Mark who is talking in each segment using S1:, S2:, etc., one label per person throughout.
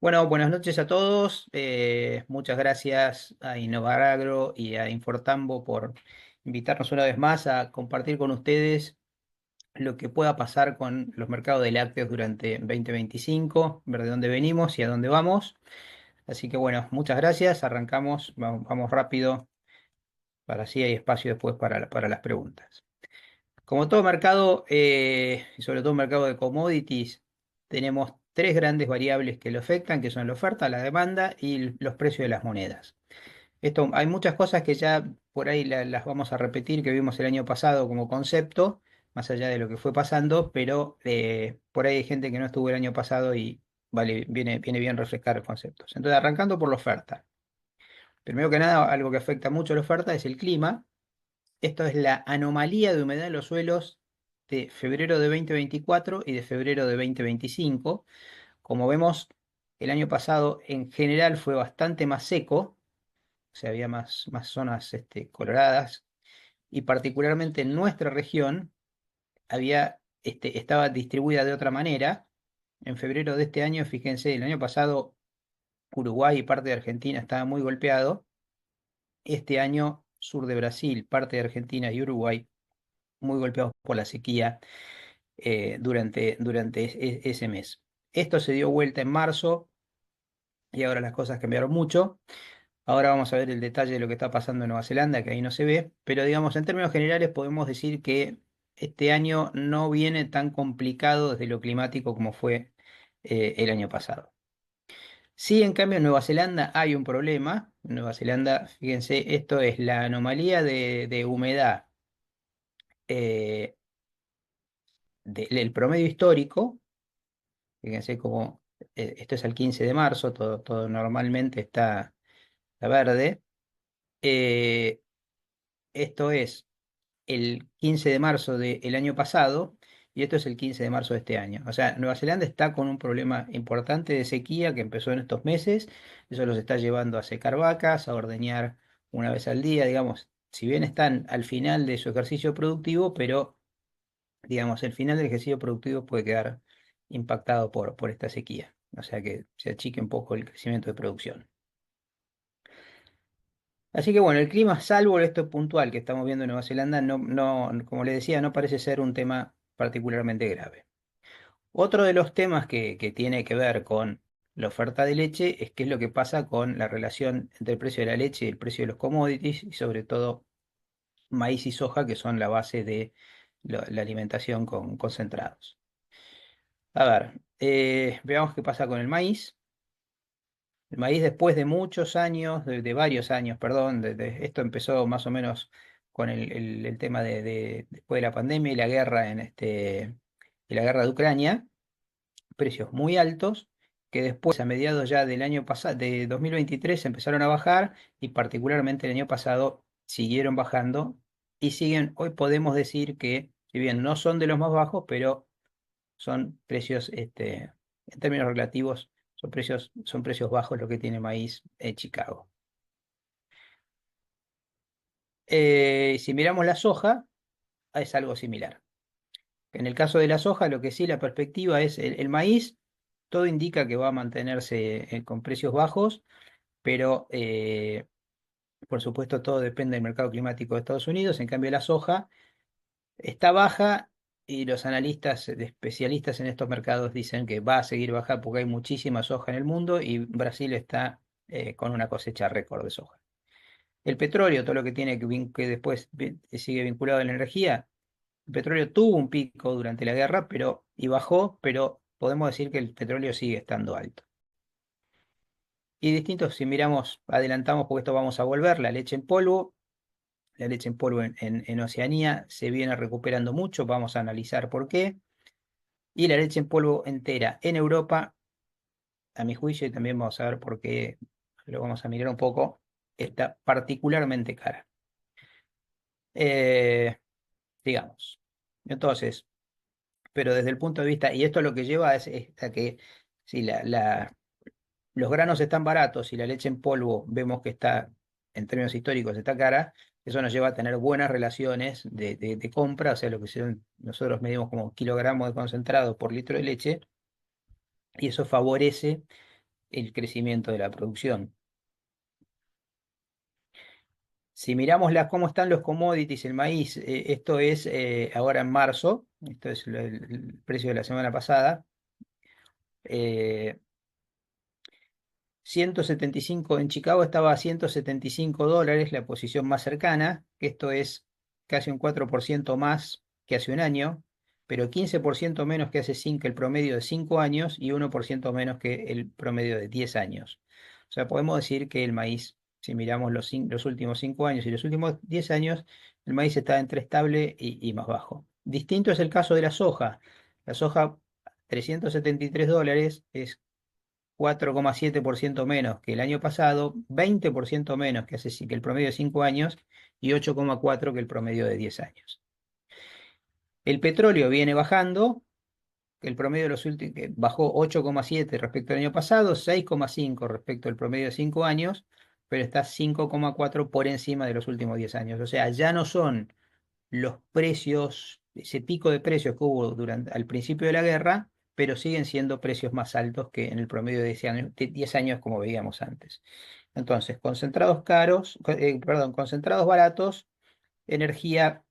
S1: Bueno, buenas noches a todos. Muchas gracias a Innovar Agro y a Infortambo por invitarnos una vez más a compartir con ustedes lo que pueda pasar con los mercados de lácteos durante 2025, ver de dónde venimos y a dónde vamos. Así que bueno, muchas gracias. Arrancamos, vamos rápido para así hay espacio después para las preguntas. Como todo mercado, y sobre todo mercado de commodities, tenemos tres grandes variables que lo afectan, que son la oferta, la demanda y los precios de las monedas. Esto, hay muchas cosas que ya por ahí las vamos a repetir que vimos el año pasado como concepto, más allá de lo que fue pasando, pero por ahí hay gente que no estuvo el año pasado y vale, viene bien refrescar conceptos. Entonces, arrancando por la oferta. Primero que nada, algo que afecta mucho la oferta es el clima. Esto es la anomalía de humedad en los suelos de febrero de 2024 y de febrero de 2025. Como vemos, el año pasado en general fue bastante más seco, o sea, había más zonas coloradas, y particularmente en nuestra región estaba distribuida de otra manera. En febrero de este año, fíjense, el año pasado Uruguay y parte de Argentina estaba muy golpeado. Este año, sur de Brasil, parte de Argentina y Uruguay muy golpeados por la sequía durante ese mes. Esto se dio vuelta en marzo y ahora las cosas cambiaron mucho. Ahora vamos a ver el detalle de lo que está pasando en Nueva Zelanda, que ahí no se ve, pero digamos, en términos generales podemos decir que este año no viene tan complicado desde lo climático como fue el año pasado. Sí, en cambio, en Nueva Zelanda hay un problema. En Nueva Zelanda, fíjense, esto es la anomalía de humedad eh, del promedio histórico. Fíjense cómo esto es el 15 de marzo, todo normalmente está verde. Eh, Esto es el 15 de marzo del año pasado y esto es el 15 de marzo de este año. O sea, Nueva Zelanda está con un problema importante de sequía que empezó en estos meses. Eso los está llevando a secar vacas, a ordeñar una vez al día, digamos. Si bien están al final de su ejercicio productivo, pero digamos, el final del ejercicio productivo puede quedar impactado por esta sequía. O sea que se achique un poco el crecimiento de producción. Así que bueno, el clima, salvo esto puntual que estamos viendo en Nueva Zelanda, como le decía, no parece ser un tema particularmente grave. Otro de los temas que tiene que ver con la oferta de leche es qué es lo que pasa con la relación entre el precio de la leche y el precio de los commodities, y sobre todo maíz y soja, que son la base de la alimentación con concentrados. A ver, veamos qué pasa con el maíz. El maíz después de muchos años, de varios años, perdón, esto empezó más o menos con el tema después de la pandemia y la guerra y la guerra de Ucrania, precios muy altos que después a mediados ya del año pasado, de 2023, empezaron a bajar y particularmente el año pasado siguieron bajando y siguen, hoy podemos decir que si bien no son de los más bajos, pero son precios, en términos relativos, son precios bajos lo que tiene maíz en Chicago. Si miramos la soja, es algo similar. En el caso de la soja, lo que sí la perspectiva es el maíz, todo indica que va a mantenerse con precios bajos, pero por supuesto todo depende del mercado climático de Estados Unidos. En cambio, la soja está baja y los analistas especialistas en estos mercados dicen que va a seguir baja porque hay muchísima soja en el mundo y Brasil está con una cosecha récord de soja. El petróleo, todo lo que tiene que después sigue vinculado a la energía, el petróleo tuvo un pico durante la guerra y bajó, pero podemos decir que el petróleo sigue estando alto. Y distintos, si miramos, adelantamos porque esto vamos a volver, la leche en polvo. La leche en polvo en Oceanía se viene recuperando mucho, vamos a analizar por qué. Y la leche en polvo entera en Europa, a mi juicio, y también vamos a ver por qué, lo vamos a mirar un poco, está particularmente cara. Eh, digamos. Entonces, pero desde el punto de vista, y esto lo que lleva es a que si los granos están baratos y la leche en polvo vemos que está, en términos históricos, está cara, eso nos lleva a tener buenas relaciones de compra, o sea, nosotros medimos como kilogramos de concentrado por litro de leche, y eso favorece el crecimiento de la producción. Si miramos cómo están los commodities, el maíz, esto es ahora en marzo, esto es el precio de la semana pasada, eh, 175 en Chicago estaba a $175, la posición más cercana, que esto es casi un 4% más que hace un año, pero 15% menos que hace el promedio de 5 años y 1% menos que el promedio de 10 años. O sea, podemos decir que el maíz, si miramos los últimos 5 años y los últimos 10 años, el maíz está entre estable y más bajo. Distinto es el caso de la soja. La soja, $373 es 4,7% menos que el año pasado, 20% menos que el promedio de 5 años y 8,4% que el promedio de 10 años. El petróleo viene bajando, el promedio de los últimos bajó 8,7 respecto al año pasado, 6,5 respecto al promedio de 5 años, pero está 5,4 por encima de los últimos 10 años. O sea, ya no son los precios, ese pico de precios que hubo al principio de la guerra, pero siguen siendo precios más altos que en el promedio de 10 años como veíamos antes. Entonces, concentrados caros, perdón, concentrados baratos, energía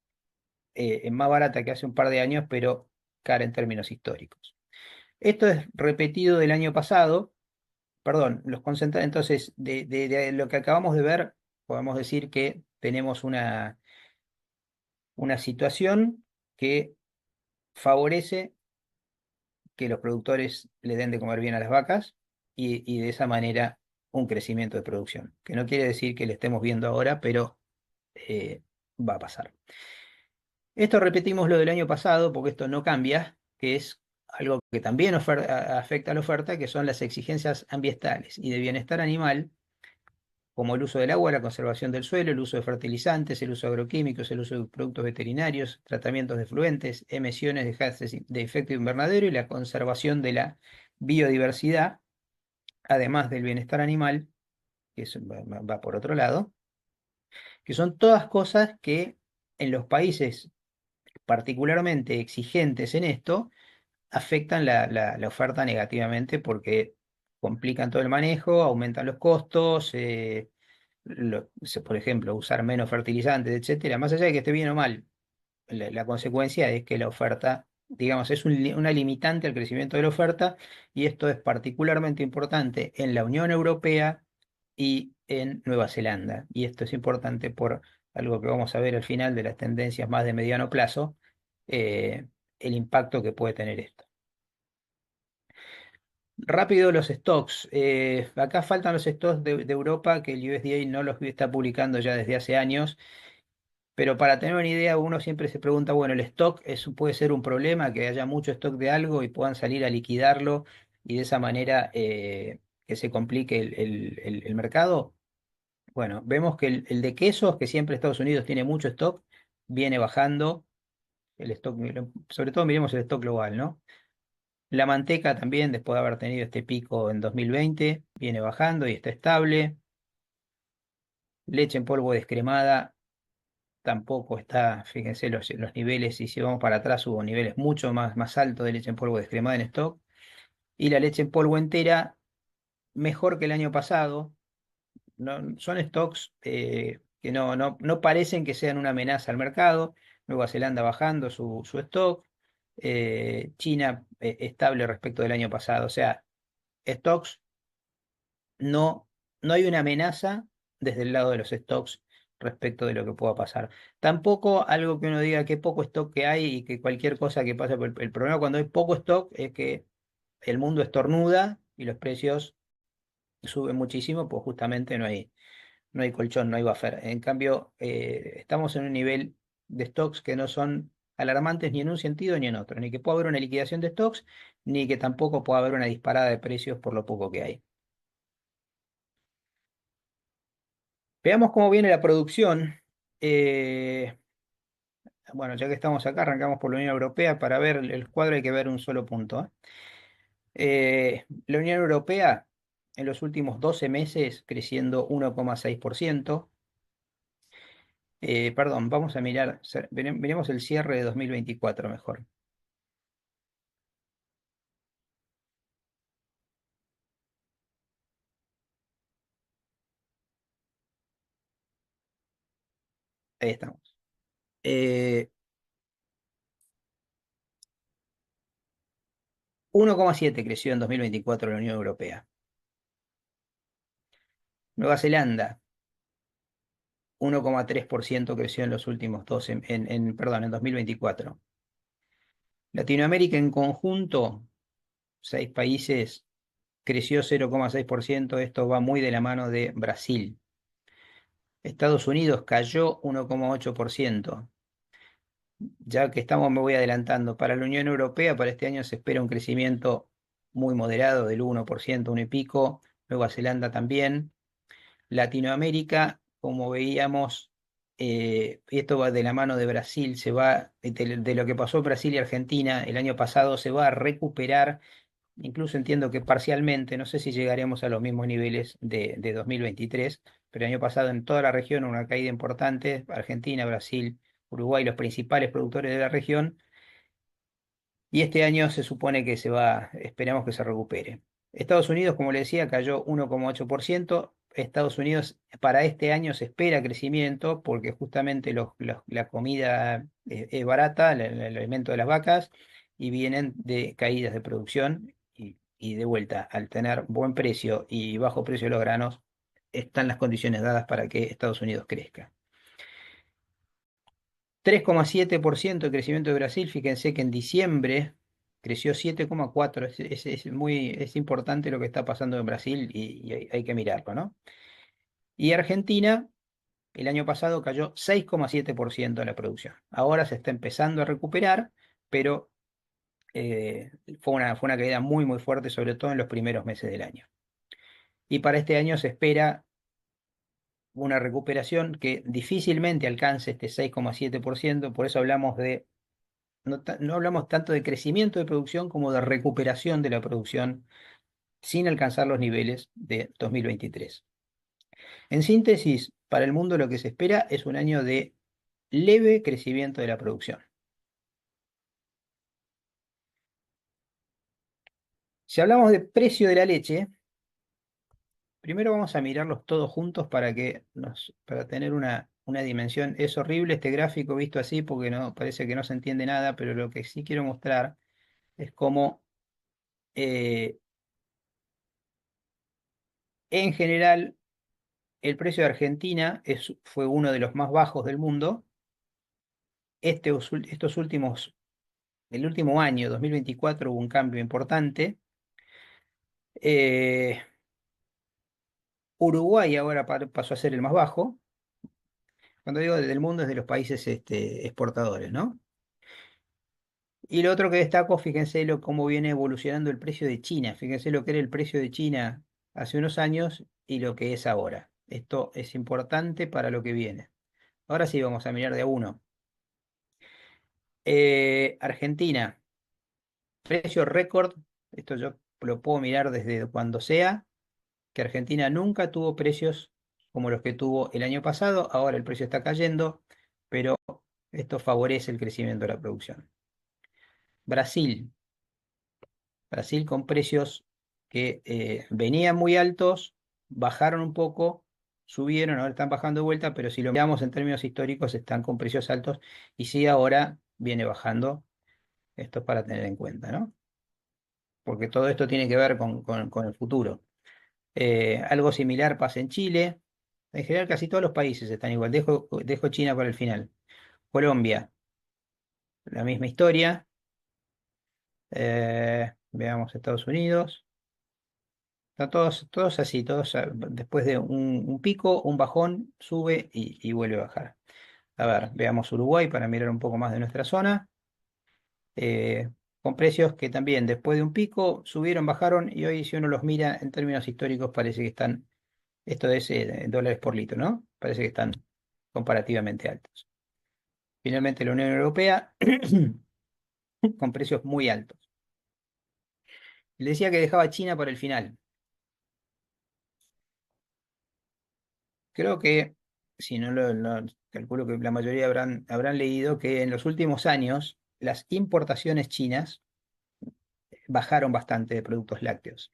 S1: más barata que hace un par de años, pero cara en términos históricos. Esto es repetido del año pasado, perdón, los concentrados, entonces, de lo que acabamos de ver, podemos decir que tenemos una situación que favorece que los productores le den de comer bien a las vacas y de esa manera un crecimiento de producción, que no quiere decir que le estemos viendo ahora, pero eh, va a pasar. Esto repetimos lo del año pasado porque esto no cambia, que es algo que también afecta a la oferta, que son las exigencias ambientales y de bienestar animal, como el uso del agua, la conservación del suelo, el uso de fertilizantes, el uso de agroquímicos, el uso de productos veterinarios, tratamientos de efluentes, emisiones de gases de efecto invernadero y la conservación de la biodiversidad, además del bienestar animal, que eso va por otro lado, que son todas cosas que en los países particularmente exigentes en esto afectan la oferta negativamente porque complican todo el manejo, aumentan los costos, por ejemplo, usar menos fertilizantes, etcétera. Más allá de que esté bien o mal, la consecuencia es que la oferta, digamos, es una limitante al crecimiento de la oferta y esto es particularmente importante en la Unión Europea y en Nueva Zelanda. Y esto es importante por algo que vamos a ver al final de las tendencias más de mediano plazo, eh, el impacto que puede tener esto. Rápido los stocks. Acá faltan los stocks de Europa que el USDA no los está publicando ya desde hace años. Pero para tener una idea, uno siempre se pregunta, bueno, el stock puede ser un problema, que haya mucho stock de algo y puedan salir a liquidarlo y de esa manera que se complique el mercado. Bueno, vemos que el de quesos, que siempre Estados Unidos tiene mucho stock, viene bajando el stock, sobre todo miremos el stock global, ¿no? La manteca también, después de haber tenido este pico en 2020, viene bajando y está estable. Leche en polvo descremada tampoco está, fíjense los niveles, y si vamos para atrás hubo niveles mucho más altos de leche en polvo descremada en stock. Y la leche en polvo entera, mejor que el año pasado. Son stocks que no parecen que sean una amenaza al mercado. Nueva Zelanda bajando su stock. China estable respecto del año pasado. O sea, stocks no, no hay una amenaza desde el lado de los stocks respecto de lo que pueda pasar. Tampoco algo que uno diga que poco stock que hay y que cualquier cosa que pase, el problema cuando hay poco stock es que el mundo estornuda y los precios suben muchísimo, pues justamente no hay colchón, no hay buffer. En cambio, estamos en un nivel de stocks que no son alarmantes ni en un sentido ni en otro, ni que pueda haber una liquidación de stocks, ni que tampoco pueda haber una disparada de precios por lo poco que hay. Veamos cómo viene la producción. Eh, bueno, ya que estamos acá, arrancamos por la Unión Europea. Para ver el cuadro hay que ver un solo punto. La Unión Europea en los últimos 12 meses creciendo 1,6%. Perdón, vamos a mirar, miremos el cierre de 2024 mejor. ahí estamos. Eh, 1,7 creció en 2024 la Unión Europea. Nueva Zelanda, 1,3% creció en los últimos dos, perdón, en 2024. Latinoamérica en conjunto, 6 países, creció 0,6%. Esto va muy de la mano de Brasil. Estados Unidos cayó 1,8%. Ya que estamos, me voy adelantando. Para la Unión Europea, para este año se espera un crecimiento muy moderado del 1%, 1 y pico. Nueva Zelanda también. Latinoamérica, como veíamos, y esto va de la mano de Brasil, se va, de lo que pasó en Brasil y Argentina el año pasado, se va a recuperar. Incluso entiendo que parcialmente, no sé si llegaremos a los mismos niveles de 2023, pero el año pasado en toda la región una caída importante, Argentina, Brasil, Uruguay, los principales productores de la región, y este año se supone que se va, esperamos que se recupere. Estados Unidos, como le decía, cayó 1,8%. Estados Unidos para este año se espera crecimiento porque justamente la comida es barata, el alimento de las vacas, y vienen de caídas de producción y de vuelta, al tener buen precio y bajo precio de los granos, están las condiciones dadas para que Estados Unidos crezca. 3,7% de crecimiento de Brasil. Fíjense que en diciembre creció 7,4%. Es importante lo que está pasando en Brasil y hay que mirarlo, ¿no? Y Argentina, el año pasado cayó 6,7% de la producción. Ahora se está empezando a recuperar, pero fue una caída muy, muy fuerte, sobre todo en los primeros meses del año. Y para este año se espera una recuperación que difícilmente alcance este 6,7%. Por eso hablamos de no hablamos tanto de crecimiento de producción como de recuperación de la producción sin alcanzar los niveles de 2023. En síntesis, para el mundo lo que se espera es un año de leve crecimiento de la producción. Si hablamos de precio de la leche, primero vamos a mirarlos todos juntos para tener una dimensión. Es horrible este gráfico visto así porque no, parece que no se entiende nada, pero lo que sí quiero mostrar es cómo eh, en general el precio de Argentina fue uno de los más bajos del mundo. Estos últimos, el último año, 2024, hubo un cambio importante. Eh, Uruguay ahora pasó a ser el más bajo. Cuando digo del mundo es de los países exportadores, ¿no? Y lo otro que destaco, fíjense cómo viene evolucionando el precio de China. Fíjense lo que era el precio de China hace unos años y lo que es ahora. Esto es importante para lo que viene. Ahora sí vamos a mirar de a uno. Argentina. Precio récord, esto yo lo puedo mirar desde cuando sea, que Argentina nunca tuvo precios como los que tuvo el año pasado. Ahora el precio está cayendo, pero esto favorece el crecimiento de la producción. Brasil, Brasil con precios que venían muy altos, bajaron un poco, subieron, ahora están bajando de vuelta, pero si lo miramos en términos históricos están con precios altos y sí ahora viene bajando. Esto es para tener en cuenta, ¿no? Porque todo esto tiene que ver con el futuro. Algo similar pasa en Chile. En general, casi todos los países están igual. Dejo China para el final. Colombia, la misma historia. Veamos Estados Unidos. Están todos así, después de un pico, un bajón, sube y vuelve a bajar. A ver, veamos Uruguay para mirar un poco más de nuestra zona. eh, con precios que también después de un pico subieron, bajaron y hoy si uno los mira en términos históricos parece que están. Esto es dólares por litro, ¿no? Parece que están comparativamente altos. Finalmente, la Unión Europea con precios muy altos. Le decía que dejaba China para el final. Creo que, si no calculo que la mayoría habrán leído que en los últimos años las importaciones chinas bajaron bastante de productos lácteos.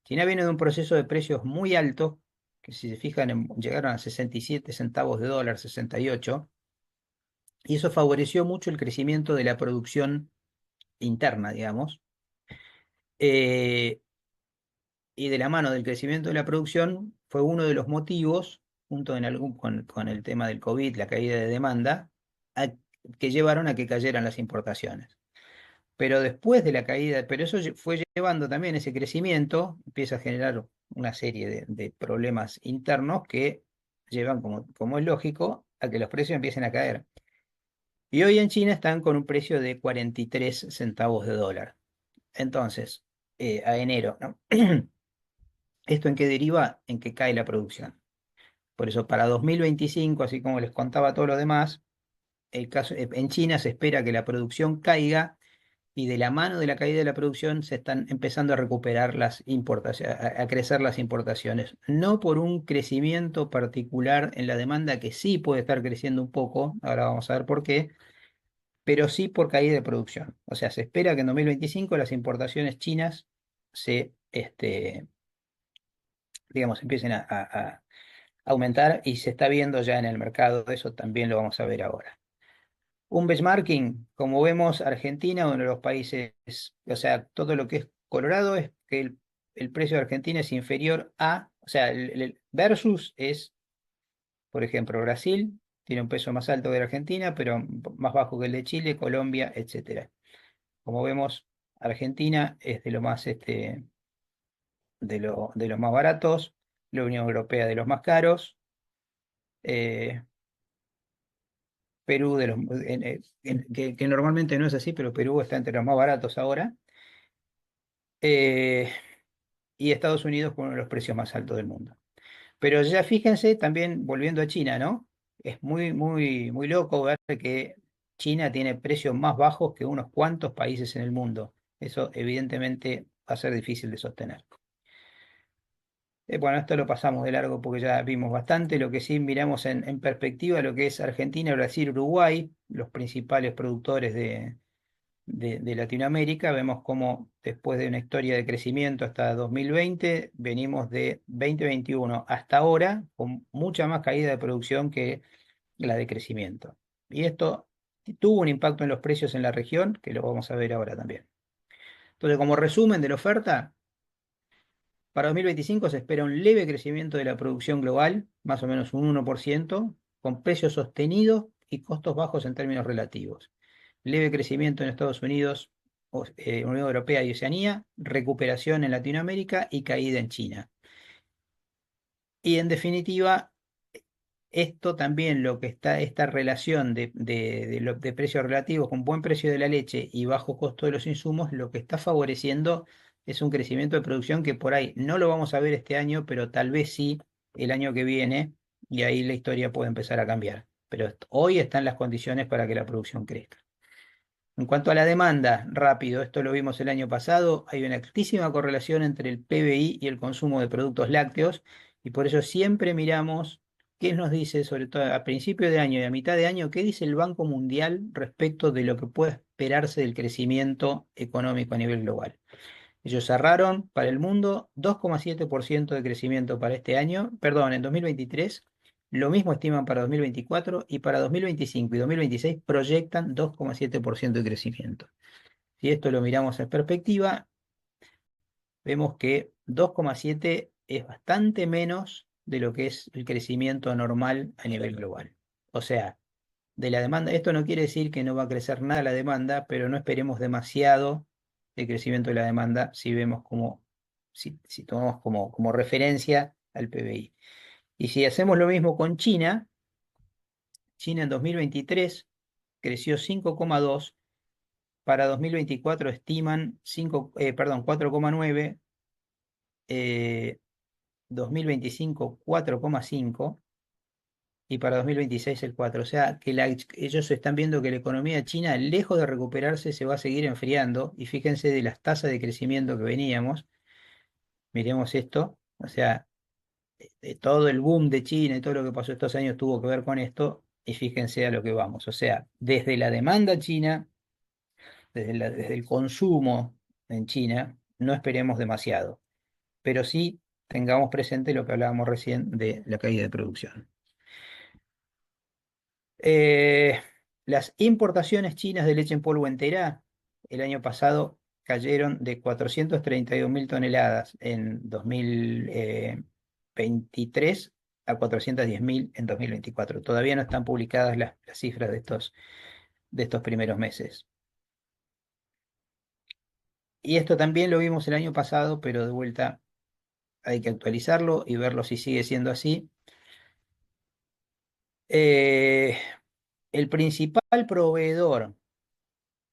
S1: China viene de un proceso de precios muy altos que si se fijan llegaron a 67 centavos de dólar, 68, y eso favoreció mucho el crecimiento de la producción interna, digamos. Eh, y de la mano del crecimiento de la producción fue uno de los motivos, junto con el tema del COVID, la caída de demanda, a- que llevaron a que cayeran las importaciones. Pero después de la caída, pero eso fue llevando también ese crecimiento, empieza a generar una serie de problemas internos que llevan, como es lógico, a que los precios empiecen a caer. Y hoy en China están con un precio de 43 centavos de dólar. Entonces, a enero, ¿no? ¿Esto en qué deriva? En que cae la producción. Por eso, para 2025, así como les contaba todo lo demás, en China se espera que la producción caiga y de la mano de la caída de la producción se están empezando a recuperar las importaciones, a crecer las importaciones. No por un crecimiento particular en la demanda que sí puede estar creciendo un poco, ahora vamos a ver por qué, pero sí por caída de producción. O sea, se espera que en 2025 las importaciones chinas digamos, empiecen a aumentar y se está viendo ya en el mercado, eso también lo vamos a ver ahora. Un benchmarking, como vemos, Argentina, uno de los países, o sea, todo lo que es Colorado es que el precio de Argentina es inferior o sea, el versus es, por ejemplo, Brasil, tiene un peso más alto que la Argentina, pero más bajo que el de Chile, Colombia, etcétera. Como vemos, Argentina es de lo más, de los más baratos, la Unión Europea de los más caros, eh, Perú de los, que normalmente no es así, pero Perú está entre los más baratos ahora. eh, y Estados Unidos con uno de los precios más altos del mundo. Pero ya fíjense, también volviendo a China, ¿no? Es muy, muy, muy loco ver que China tiene precios más bajos que unos cuantos países en el mundo. Eso evidentemente va a ser difícil de sostener. Bueno, esto lo pasamos de largo porque ya vimos bastante. Lo que sí miramos en perspectiva, lo que es Argentina, Brasil, Uruguay, los principales productores de Latinoamérica, vemos cómo después de una historia de crecimiento hasta 2020, venimos de 2021 hasta ahora con mucha más caída de producción que la de crecimiento. Y esto tuvo un impacto en los precios en la región, que lo vamos a ver ahora también. Entonces, como resumen de la oferta, para 2025 se espera un leve crecimiento de la producción global, más o menos un 1%, con precios sostenidos y costos bajos en términos relativos. Leve crecimiento en Estados Unidos, Unión Europea y Oceanía, recuperación en Latinoamérica y caída en China. Y en definitiva, esto también lo que está, esta relación de precios relativos con buen precio de la leche y bajo costo de los insumos, lo que está favoreciendo es un crecimiento de producción que por ahí no lo vamos a ver este año, pero tal vez sí el año que viene, y ahí la historia puede empezar a cambiar. Pero hoy están las condiciones para que la producción crezca. En cuanto a la demanda, rápido, esto lo vimos el año pasado, hay una altísima correlación entre el PBI y el consumo de productos lácteos, y por eso siempre miramos qué nos dice, sobre todo a principio de año y a mitad de año, qué dice el Banco Mundial respecto de lo que puede esperarse del crecimiento económico a nivel global. Ellos cerraron para el mundo 2,7% de crecimiento para este año, perdón, en 2023. Lo mismo estiman para 2024 y para 2025 y 2026 proyectan 2,7% de crecimiento. Si esto lo miramos en perspectiva, vemos que 2,7 es bastante menos de lo que es el crecimiento normal a nivel global. O sea, de la demanda, esto no quiere decir que no va a crecer nada la demanda, pero no esperemos demasiado el crecimiento de la demanda si tomamos como referencia al PBI. Y si hacemos lo mismo con China, China en 2023 creció 5,2, para 2024 estiman 4,9, 2025 4,5 y para 2026 el 4. O sea que ellos están viendo que la economía china, lejos de recuperarse, se va a seguir enfriando. Y fíjense de las tasas de crecimiento que veníamos. Miremos esto. O sea, de todo el boom de China y todo lo que pasó estos años tuvo que ver con esto. Y fíjense a lo que vamos. O sea, desde la demanda china, desde el consumo en China, no esperemos demasiado. Pero sí tengamos presente lo que hablábamos recién de la caída de producción. Eh, las importaciones chinas de leche en polvo entera el año pasado cayeron de 432.000 toneladas en 2023 a 410.000 en 2024. Todavía no están publicadas las cifras de estos primeros meses. Y esto también lo vimos el año pasado, pero de vuelta hay que actualizarlo y verlo si sigue siendo así. Eh, el principal proveedor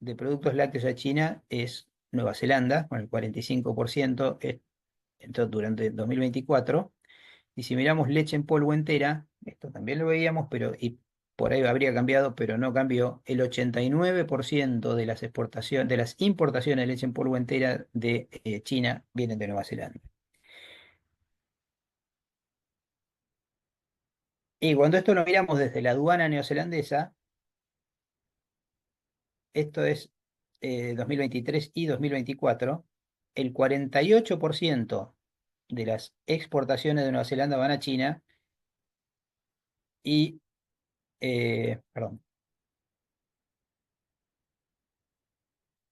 S1: de productos lácteos a China es Nueva Zelanda, con el 45%, esto durante 2024. Y si miramos leche en polvo entera, esto también lo veíamos, pero y por ahí habría cambiado, pero no cambió. El 89% de las exportaciones, de las importaciones de leche en polvo entera de China vienen de Nueva Zelanda. Y cuando esto lo miramos desde la aduana neozelandesa, esto es 2023 y 2024, el 48% de las exportaciones de Nueva Zelanda van a China y, perdón,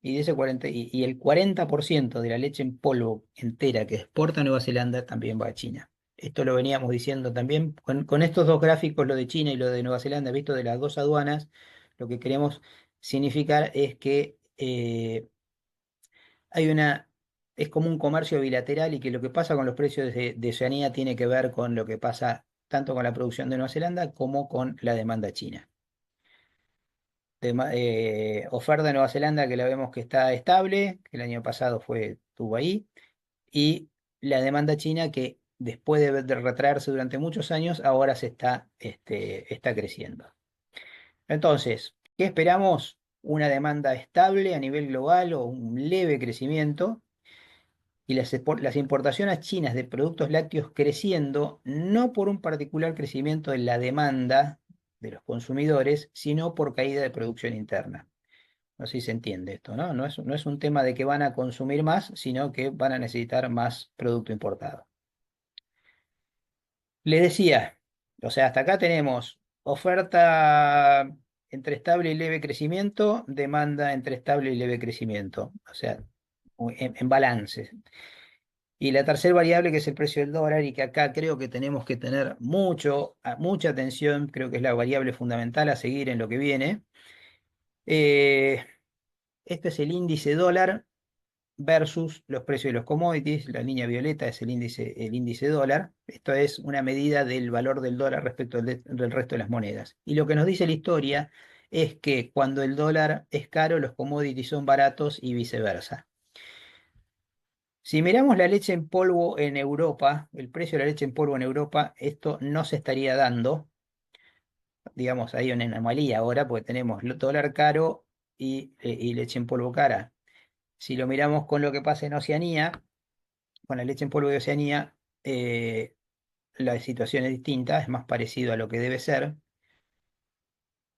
S1: y, de ese 40, y el 40% de la leche en polvo entera que exporta Nueva Zelanda también va a China. Esto lo veníamos diciendo también con estos dos gráficos, lo de China y lo de Nueva Zelanda, visto de las dos aduanas, lo que queremos significar es que hay una, es como un comercio bilateral y que lo que pasa con los precios de Oceanía tiene que ver con lo que pasa tanto con la producción de Nueva Zelanda como con la demanda china. Oferta de Nueva Zelanda que la vemos que está estable, que el año pasado estuvo ahí, y la demanda china que después de retraerse durante muchos años, ahora está creciendo. Entonces, ¿qué esperamos? Una demanda estable a nivel global o un leve crecimiento y las importaciones chinas de productos lácteos creciendo no por un particular crecimiento en la demanda de los consumidores, sino por caída de producción interna. No sé si se entiende esto, ¿no? No es un tema de que van a consumir más, sino que van a necesitar más producto importado. Les decía, o sea, hasta acá tenemos oferta entre estable y leve crecimiento, demanda entre estable y leve crecimiento, o sea, en balance. Y la tercera variable que es el precio del dólar y que acá creo que tenemos que tener mucha atención, creo que es la variable fundamental a seguir en lo que viene. Eh, este es el índice dólar versus los precios de los commodities. La línea violeta es el índice dólar. Esto es una medida del valor del dólar respecto del resto de las monedas. Y lo que nos dice la historia es que cuando el dólar es caro, los commodities son baratos y viceversa. Si miramos la leche en polvo en Europa, el precio de la leche en polvo en Europa, esto no se estaría dando. Digamos, hay una anomalía ahora porque tenemos dólar caro y leche en polvo cara. Si lo miramos con lo que pasa en Oceanía, con la leche en polvo de Oceanía, eh, la situación es distinta, es más parecido a lo que debe ser.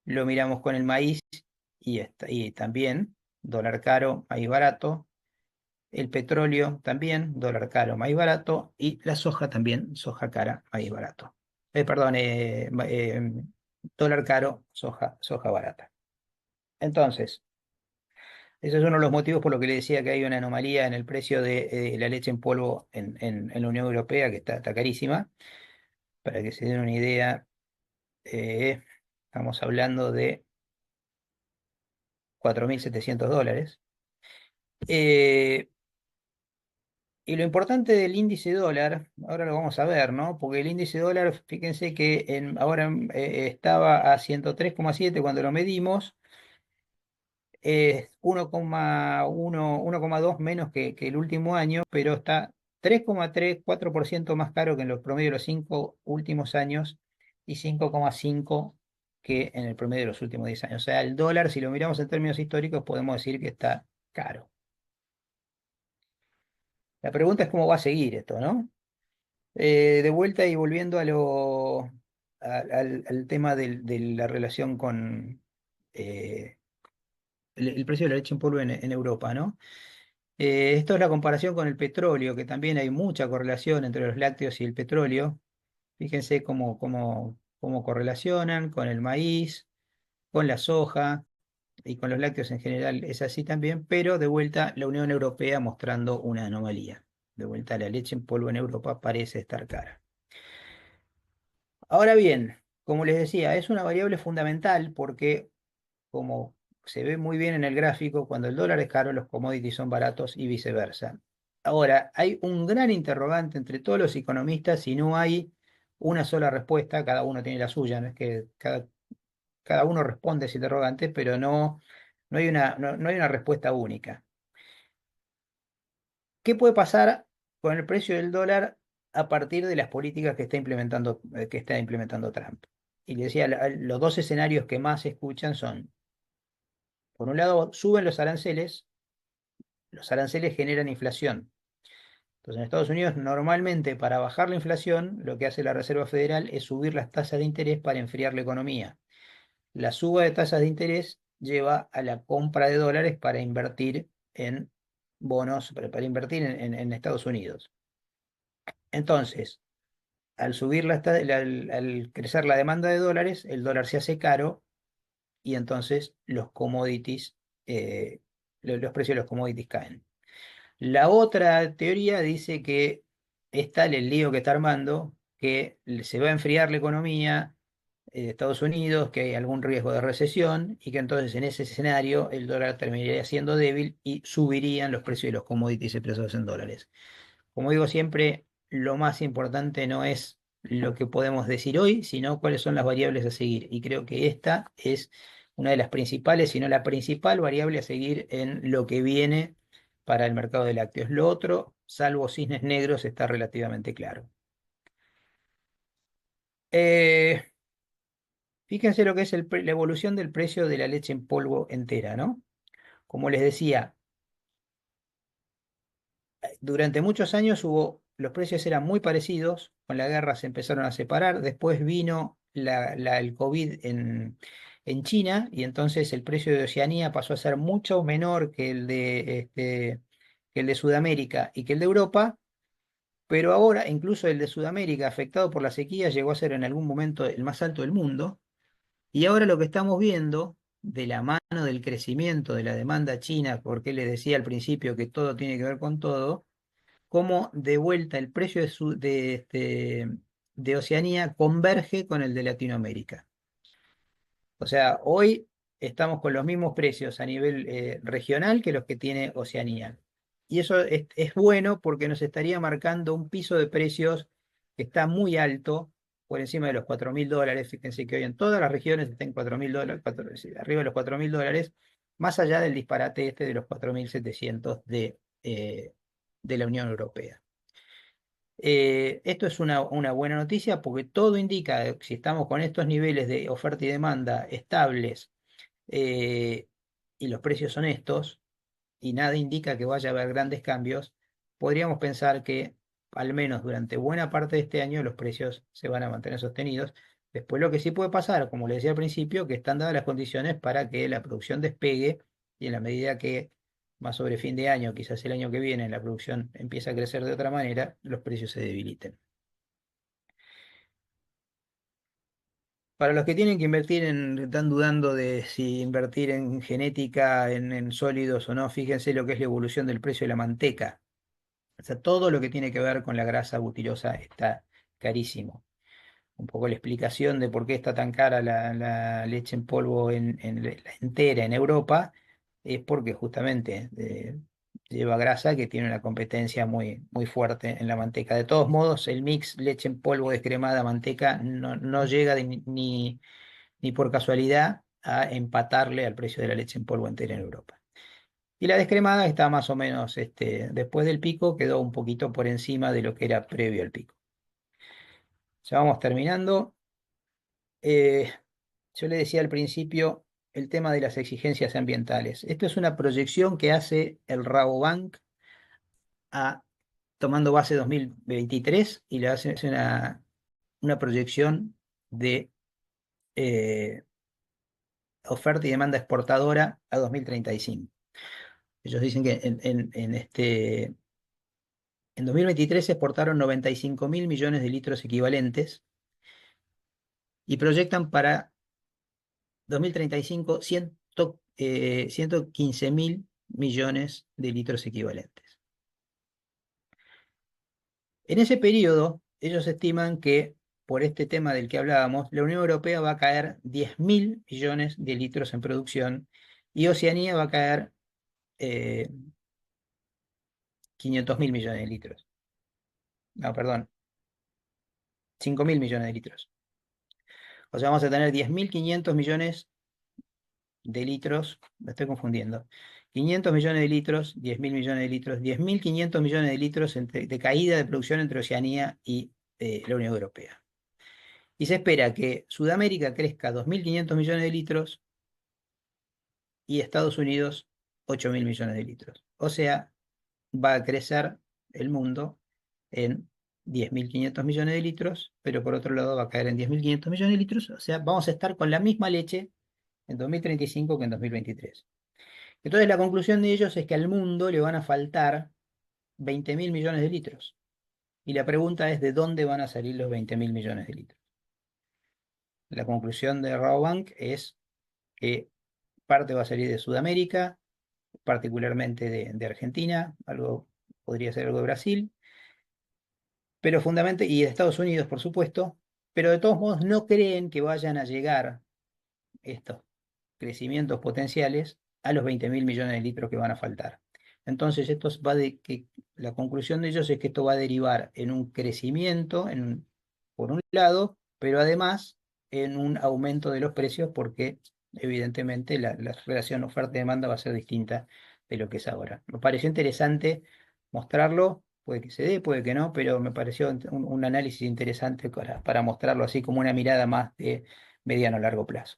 S1: Lo miramos con el maíz y también dólar caro, maíz barato. El petróleo también, dólar caro, maíz barato. Y la soja también, soja cara, maíz barato. Perdón, dólar caro, soja barata. Entonces, ese es uno de los motivos por lo que le decía que hay una anomalía en el precio de la leche en polvo en la Unión Europea, que está carísima. Para que se den una idea, eh, estamos hablando de $4.700. Eh, y lo importante del índice dólar, ahora lo vamos a ver, ¿no? Porque el índice dólar, fíjense que ahora estaba a 103,7 cuando lo medimos, 1,2 menos que el último año, pero está 3,3, 4% más caro que en los promedios de los 5 últimos años y 5,5 que en el promedio de los últimos 10 años. O sea, el dólar, si lo miramos en términos históricos, podemos decir que está caro. La pregunta es cómo va a seguir esto, ¿no? De vuelta y volviendo al tema de la relación con el precio de la leche en polvo en Europa, ¿no? Esto es la comparación con el petróleo, que también hay mucha correlación entre los lácteos y el petróleo. Fíjense cómo correlacionan con el maíz, con la soja y con los lácteos en general es así también, pero de vuelta la Unión Europea mostrando una anomalía. De vuelta la leche en polvo en Europa parece estar cara. Ahora bien, como les decía, es una variable fundamental porque, como se ve muy bien en el gráfico, cuando el dólar es caro, los commodities son baratos y viceversa. Ahora, hay un gran interrogante entre todos los economistas y no hay una sola respuesta, cada uno tiene la suya, no es que cada uno responde a ese interrogante, pero no hay una respuesta única. ¿Qué puede pasar con el precio del dólar a partir de las políticas que está implementando Trump? Y le decía, los dos escenarios que más se escuchan son, por un lado, suben los aranceles generan inflación. Entonces, en Estados Unidos, normalmente para bajar la inflación, lo que hace la Reserva Federal es subir las tasas de interés para enfriar la economía. La suba de tasas de interés lleva a la compra de dólares para invertir en bonos, para invertir en Estados Unidos. Entonces, al subir al crecer la demanda de dólares, el dólar se hace caro y entonces los commodities, los precios de los commodities caen. La otra teoría dice que es tal el lío que está armando que se va a enfriar la economía de Estados Unidos, que hay algún riesgo de recesión y que entonces en ese escenario el dólar terminaría siendo débil y subirían los precios de los commodities expresados en dólares. Como digo siempre, lo más importante no es lo que podemos decir hoy, sino cuáles son las variables a seguir. Y creo que esta es una de las principales, si no la principal variable a seguir en lo que viene para el mercado de lácteos. Lo otro, salvo cisnes negros, está relativamente claro. Eh, Fíjense lo que es la evolución del precio de la leche en polvo entera, ¿no? Como les decía, durante muchos años los precios eran muy parecidos, con la guerra se empezaron a separar, después vino el COVID en China y entonces el precio de Oceanía pasó a ser mucho menor que el de Sudamérica y que el de Europa, pero ahora incluso el de Sudamérica, afectado por la sequía, llegó a ser en algún momento el más alto del mundo. Y ahora lo que estamos viendo, de la mano del crecimiento de la demanda china, porque les decía al principio que todo tiene que ver con todo, cómo de vuelta el precio de Oceanía converge con el de Latinoamérica. O sea, hoy estamos con los mismos precios a nivel regional que los que tiene Oceanía. Y eso es bueno porque nos estaría marcando un piso de precios que está muy alto, por encima de los $4.000. Fíjense que hoy en todas las regiones están $4.000, sí, arriba de los $4.000, más allá del disparate de los 4.700 de la Unión Europea. Esto es una buena noticia porque todo indica, si estamos con estos niveles de oferta y demanda estables eh, y los precios son estos, y nada indica que vaya a haber grandes cambios, podríamos pensar que al menos durante buena parte de este año los precios se van a mantener sostenidos. Después lo que sí puede pasar, como le decía al principio, que están dadas las condiciones para que la producción despegue y en la medida que más sobre fin de año, quizás el año que viene, la producción empieza a crecer de otra manera, los precios se debiliten. Para los que tienen que invertir están dudando de si invertir en genética, en sólidos o no, fíjense lo que es la evolución del precio de la manteca. O sea, todo lo que tiene que ver con la grasa butirosa está carísimo. Un poco la explicación de por qué está tan cara la leche en polvo la entera en Europa es porque justamente lleva grasa que tiene una competencia muy, muy fuerte en la manteca. De todos modos, el mix leche en polvo descremada manteca no llega ni por casualidad a empatarle al precio de la leche en polvo entera en Europa. Y la descremada está más o menos, después del pico, quedó un poquito por encima de lo que era previo al pico. Ya vamos terminando. Eh, yo le decía al principio el tema de las exigencias ambientales. Esto es una proyección que hace el Rabobank a, tomando base 2023 y le hace una proyección de eh, oferta y demanda exportadora a 2035. Ellos dicen que en 2023 se exportaron 95 mil millones de litros equivalentes y proyectan para 2035 115 mil millones de litros equivalentes. En ese periodo, ellos estiman que por este tema del que hablábamos, la Unión Europea va a caer 10 mil millones de litros en producción y Oceanía va a caer 500 mil millones de litros. No, perdón, 5 mil millones de litros. O sea, vamos a tener 10.500 millones de litros, me estoy confundiendo. 500 millones de litros, 10.000 millones de litros, 10.500 millones de litros de caída de producción entre Oceanía y la Unión Europea. Y se espera que Sudamérica crezca 2.500 millones de litros y Estados Unidos 8.000 millones de litros. O sea, va a crecer el mundo en 10.500 millones de litros, pero por otro lado va a caer en 10.500 millones de litros. O sea, vamos a estar con la misma leche en 2035 que en 2023. Entonces la conclusión de ellos es que al mundo le van a faltar 20.000 millones de litros. Y la pregunta es de dónde van a salir los 20.000 millones de litros. La conclusión de Rabobank es que parte va a salir de Sudamérica, particularmente de Argentina, podría ser algo de Brasil, pero fundamentalmente, y de Estados Unidos, por supuesto, pero de todos modos no creen que vayan a llegar estos crecimientos potenciales a los 20.000 millones de litros que van a faltar. Entonces, la conclusión de ellos es que esto va a derivar en un crecimiento, por un lado, pero además en un aumento de los precios porque evidentemente la relación oferta-demanda va a ser distinta de lo que es ahora. Me pareció interesante mostrarlo, puede que se dé, puede que no, pero me pareció un análisis interesante para mostrarlo así como una mirada más de mediano a largo plazo.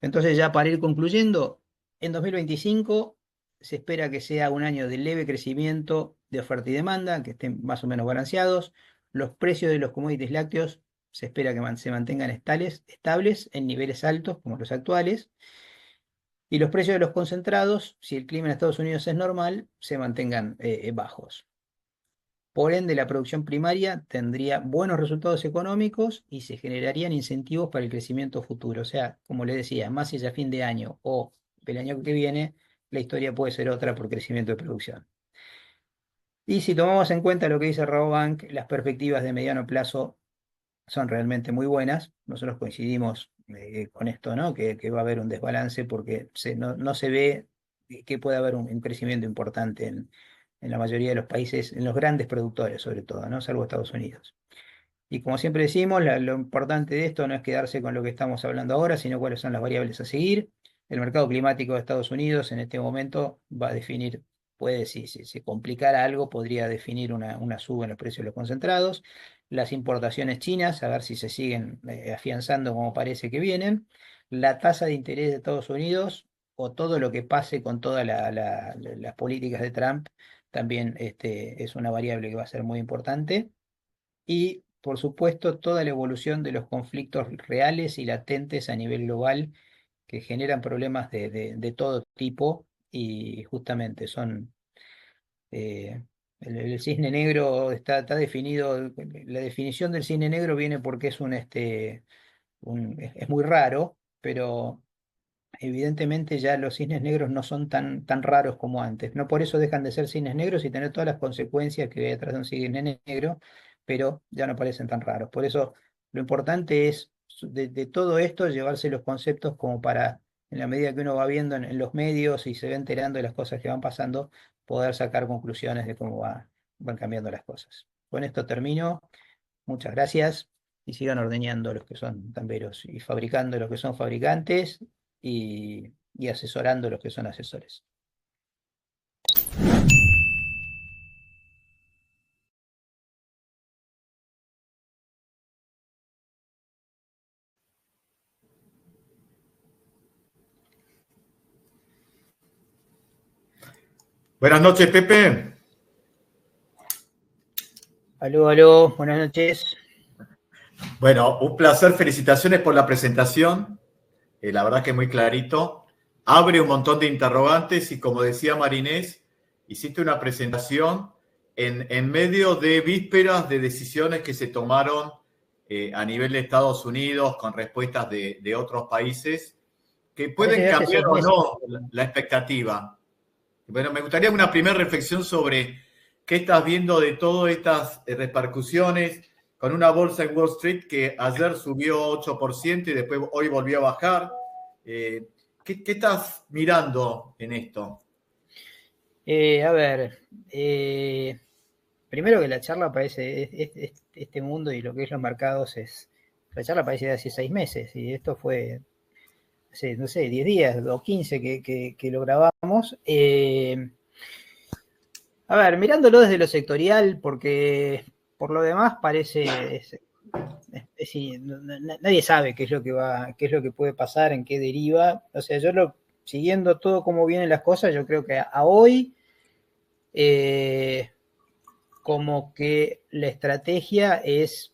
S1: Entonces, ya para ir concluyendo, en 2025 se espera que sea un año de leve crecimiento de oferta y demanda, que estén más o menos balanceados. Los precios de los commodities lácteos se espera que se mantengan estables en niveles altos como los actuales. Y los precios de los concentrados, si el clima en Estados Unidos es normal, se mantengan bajos. Por ende, la producción primaria tendría buenos resultados económicos y se generarían incentivos para el crecimiento futuro. O sea, como le decía, más si ya fin de año o el año que viene, la historia puede ser otra por crecimiento de producción. Y si tomamos en cuenta lo que dice Rabobank, las perspectivas de mediano plazo son realmente muy buenas. Nosotros coincidimos con esto, ¿no? Que va a haber un desbalance porque no se ve que pueda haber un crecimiento importante en la mayoría de los países, en los grandes productores sobre todo, ¿no? Salvo Estados Unidos. Y como siempre decimos, lo importante de esto no es quedarse con lo que estamos hablando ahora, sino cuáles son las variables a seguir. El mercado climático de Estados Unidos en este momento va a definir, si se complicara algo, podría definir una suba en los precios de los concentrados. Las importaciones chinas, a ver si se siguen afianzando como parece que vienen. La tasa de interés de Estados Unidos o todo lo que pase con todas las políticas de Trump también es una variable que va a ser muy importante. Y, por supuesto, toda la evolución de los conflictos reales y latentes a nivel global que generan problemas de todo tipo y justamente son... eh, el cisne negro está definido, la definición del cisne negro viene porque es muy raro, pero evidentemente ya los cisnes negros no son tan raros como antes. No por eso dejan de ser cisnes negros y tener todas las consecuencias que hay detrás de un cisne negro, pero ya no parecen tan raros. Por eso lo importante es de todo esto llevarse los conceptos como para, en la medida que uno va viendo en los medios y se va enterando de las cosas que van pasando, poder sacar conclusiones de cómo van cambiando las cosas. Con esto termino. Muchas gracias y sigan ordeñando los que son tamberos y fabricando los que son fabricantes y asesorando los que son asesores.
S2: Buenas noches, Pepe.
S1: Aló, buenas noches.
S2: Bueno, un placer, felicitaciones por la presentación. La verdad que muy clarito. abre un montón de interrogantes y como decía Marinés, hiciste una presentación en medio de vísperas de decisiones que se tomaron a nivel de Estados Unidos con respuestas de otros países que
S1: Parece
S2: pueden
S1: de hace
S2: cambiar
S1: 6 meses.
S2: o no la expectativa. Bueno, me gustaría una primera reflexión sobre qué estás viendo de todas estas repercusiones con una bolsa en Wall Street que ayer subió 8% y después hoy volvió a bajar. ¿Qué estás mirando en esto?
S1: A ver, primero que la charla parece, este mundo y lo que es los mercados la charla parece de hace 6 meses y esto fue hace, no sé, 10 días o 15 que lo grabamos. A ver, mirándolo desde lo sectorial, porque por lo demás parece, nadie sabe qué es lo que va, qué es lo que puede pasar, en qué deriva. O sea, siguiendo todo cómo vienen las cosas, yo creo que a hoy como que la estrategia es,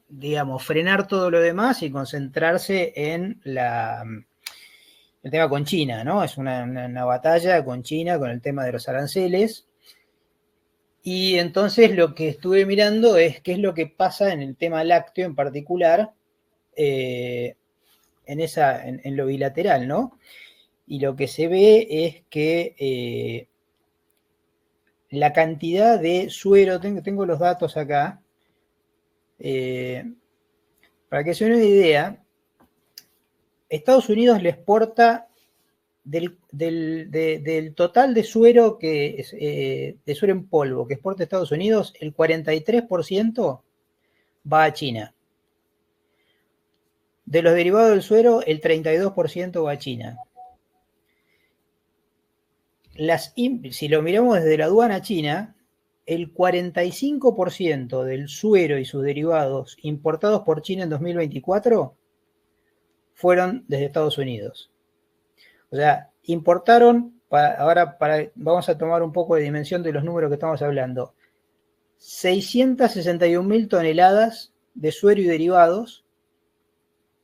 S1: digamos, frenar todo lo demás y concentrarse en el tema con China, ¿no? Es una batalla con China, con el tema de los aranceles. Y entonces lo que estuve mirando es qué es lo que pasa en el tema lácteo en particular, en lo bilateral, ¿no? Y lo que se ve es que la cantidad de suero, tengo los datos acá, para que se den una idea, Estados Unidos le exporta del total de suero, de suero en polvo que exporta Estados Unidos, el 43% va a China. De los derivados del suero, el 32% va a China. Si lo miramos desde la aduana china, el 45% del suero y sus derivados importados por China en 2024 fueron desde Estados Unidos. O sea, importaron, vamos a tomar un poco de dimensión de los números que estamos hablando, 661.000 toneladas de suero y derivados,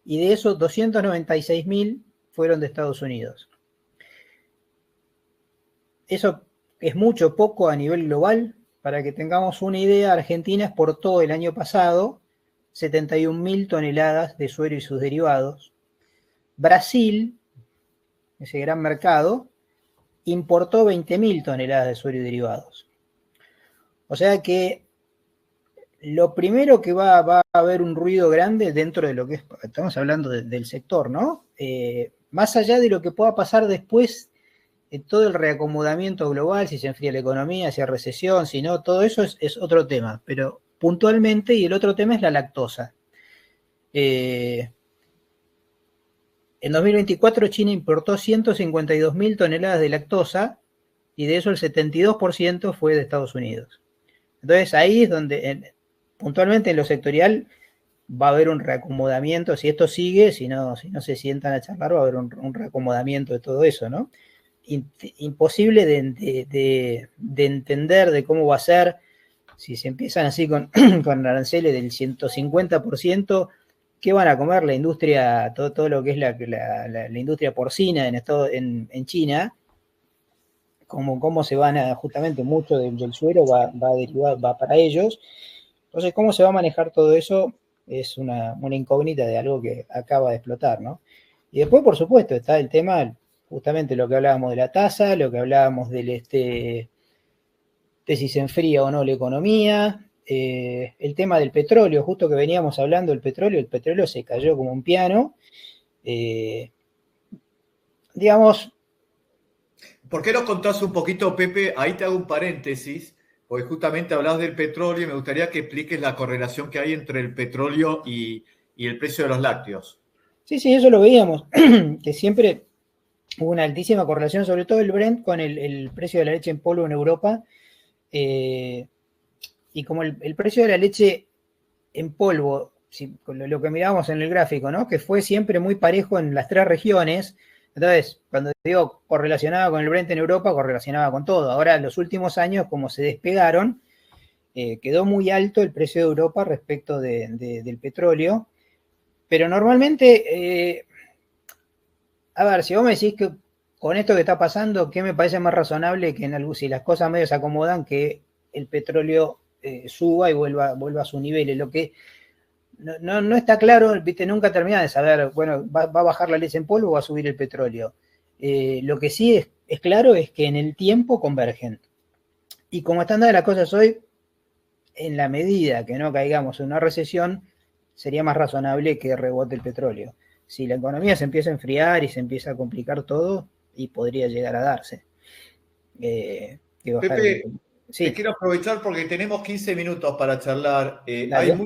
S1: y de esos 296.000 fueron de Estados Unidos. Eso es mucho, poco a nivel global. Para que tengamos una idea, Argentina exportó el año pasado 71.000 toneladas de suero y sus derivados. Brasil, ese gran mercado, importó 20.000 toneladas de suero y derivados. O sea que lo primero que va a haber un ruido grande dentro de lo que estamos hablando del sector, ¿no? Más allá de lo que pueda pasar después, todo el reacomodamiento global, si se enfría la economía, si hay recesión, si no, todo eso es otro tema. Pero puntualmente, y el otro tema es la lactosa. En 2024 China importó 152.000 toneladas de lactosa y de eso el 72% fue de Estados Unidos. Entonces ahí es donde puntualmente en lo sectorial va a haber un reacomodamiento. Si esto sigue, si no se sientan a charlar, va a haber un reacomodamiento de todo eso, ¿no? Imposible de entender de cómo va a ser si se empiezan así con aranceles del 150%. ¿Qué van a comer la industria, todo lo que es la industria porcina en China? Cómo se van a, justamente mucho del suero va a derivar, va para ellos. Entonces, ¿cómo se va a manejar todo eso? Es una incógnita de algo que acaba de explotar, ¿no? Y después, por supuesto, está el tema, justamente lo que hablábamos de la tasa, lo que hablábamos de si se enfría o no la economía, el tema del petróleo, justo que veníamos hablando del petróleo, el petróleo se cayó como un piano. Digamos,
S2: ¿Por qué no contás un poquito, Pepe? Ahí te hago un paréntesis, porque justamente hablas del petróleo y me gustaría que expliques la correlación que hay entre el petróleo y el precio de los lácteos.
S1: sí, eso lo veíamos, que siempre hubo una altísima correlación, sobre todo el Brent, con el precio de la leche en polvo en Europa. Y como el precio de la leche en polvo, con lo que mirábamos en el gráfico, ¿no? Que fue siempre muy parejo en las 3 regiones. Entonces, cuando digo correlacionaba con el Brent en Europa, correlacionaba con todo. Ahora, en los últimos años, como se despegaron, quedó muy alto el precio de Europa respecto del petróleo. Pero normalmente A ver, si vos me decís que con esto que está pasando, ¿qué me parece más razonable que si las cosas medio se acomodan, que el petróleo suba y vuelva a su nivel? Lo que no está claro, viste, nunca termina de saber, bueno, ¿va a bajar la leche en polvo o va a subir el petróleo? Lo que sí es claro es que en el tiempo convergen. Y como están dadas las cosas hoy, en la medida que no caigamos en una recesión, sería más razonable que rebote el petróleo. Si la economía se empieza a enfriar y se empieza a complicar todo, y podría llegar a darse. Que bajar
S2: Pepe, te
S1: Sí,
S2: quiero aprovechar porque tenemos 15 minutos para charlar.
S1: dale.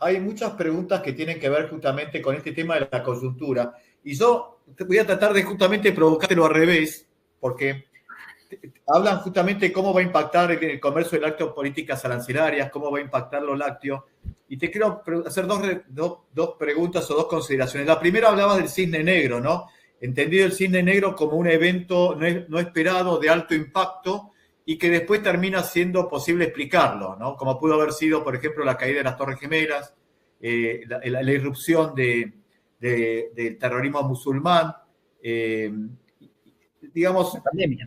S2: Hay muchas preguntas que tienen que ver justamente con este tema de la coyuntura. Y yo voy a tratar de justamente provocártelo al revés, porque hablan justamente de cómo va a impactar el comercio de lácteos políticas arancelarias, cómo va a impactar los lácteos. Y te quiero hacer dos preguntas o dos consideraciones. La primera hablaba del cisne negro, ¿no? Entendido el cisne negro como un evento no esperado de alto impacto y que después termina siendo posible explicarlo, ¿no? Como pudo haber sido, por ejemplo, la caída de las Torres Gemelas, la irrupción del terrorismo musulmán, digamos,
S1: La pandemia.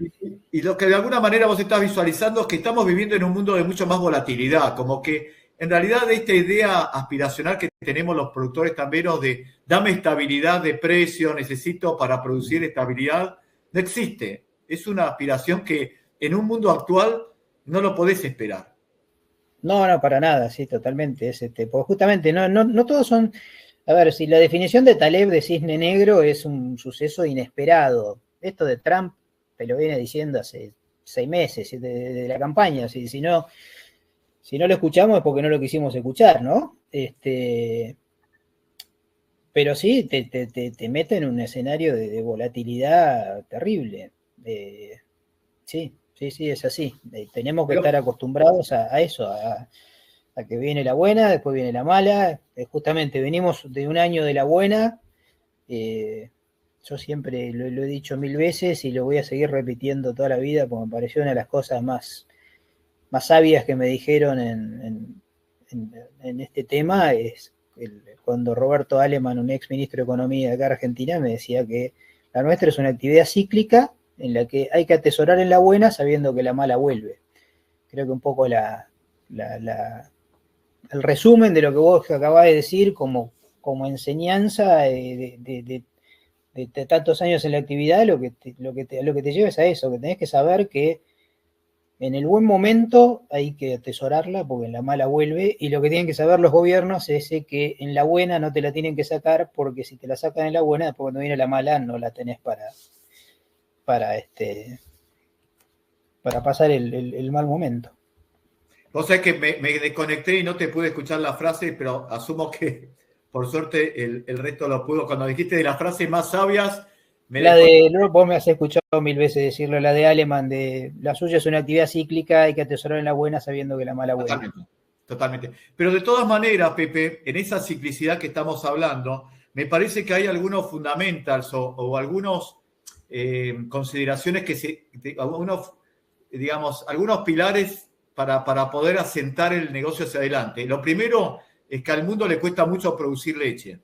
S2: y lo que de alguna manera vos estás visualizando es que estamos viviendo en un mundo de mucho más volatilidad, como que en realidad esta idea aspiracional que tenemos los productores tamberos de dame estabilidad de precio, necesito para producir estabilidad, no existe. Es una aspiración que en un mundo actual no lo podés esperar.
S1: No, para nada, sí, totalmente. Porque justamente no todos son. A ver, si la definición de Taleb de cisne negro es un suceso inesperado, esto de Trump te lo viene diciendo hace 6 meses de la campaña. Si no lo escuchamos es porque no lo quisimos escuchar, ¿no? Pero sí, te mete en un escenario de volatilidad terrible. Sí, es así. Tenemos que estar
S2: Pero,
S1: acostumbrados a eso, a que viene la buena, después viene la mala. Justamente venimos de un año de la buena. eh, yo siempre lo he dicho 1000 veces y lo voy a seguir repitiendo toda la vida porque me pareció una de las cosas más sabias que me dijeron en este tema. Es cuando Roberto Aleman, un ex ministro de Economía de acá de Argentina, me decía que la nuestra es una actividad cíclica en la que hay que atesorar en la buena sabiendo que la mala vuelve. Creo que un poco el resumen de lo que vos acabás de decir como enseñanza de tantos años en la actividad, lo que te lleva es a eso, que tenés que saber que en el buen momento hay que atesorarla porque en la mala vuelve, y lo que tienen que saber los gobiernos es que en la buena no te la tienen que sacar, porque si te la sacan en la buena, después cuando viene la mala no la tenés para, para pasar el mal momento.
S2: vos sabés que me desconecté y no te pude escuchar la frase, pero asumo que por suerte el resto lo pudo. Cuando dijiste de las frases más sabias, me desconecté.
S1: Vos me has escuchado 1000 veces decirlo, la de Aleman, de la suya es una actividad cíclica, hay que atesorar en la buena sabiendo que la mala vuelve.
S2: Totalmente, totalmente. Pero de todas maneras, Pepe, en esa ciclicidad que estamos hablando, me parece que hay algunos fundamentals o algunos consideraciones algunos, digamos, algunos pilares para poder asentar el negocio hacia adelante. Lo primero es que al mundo le cuesta mucho producir leche,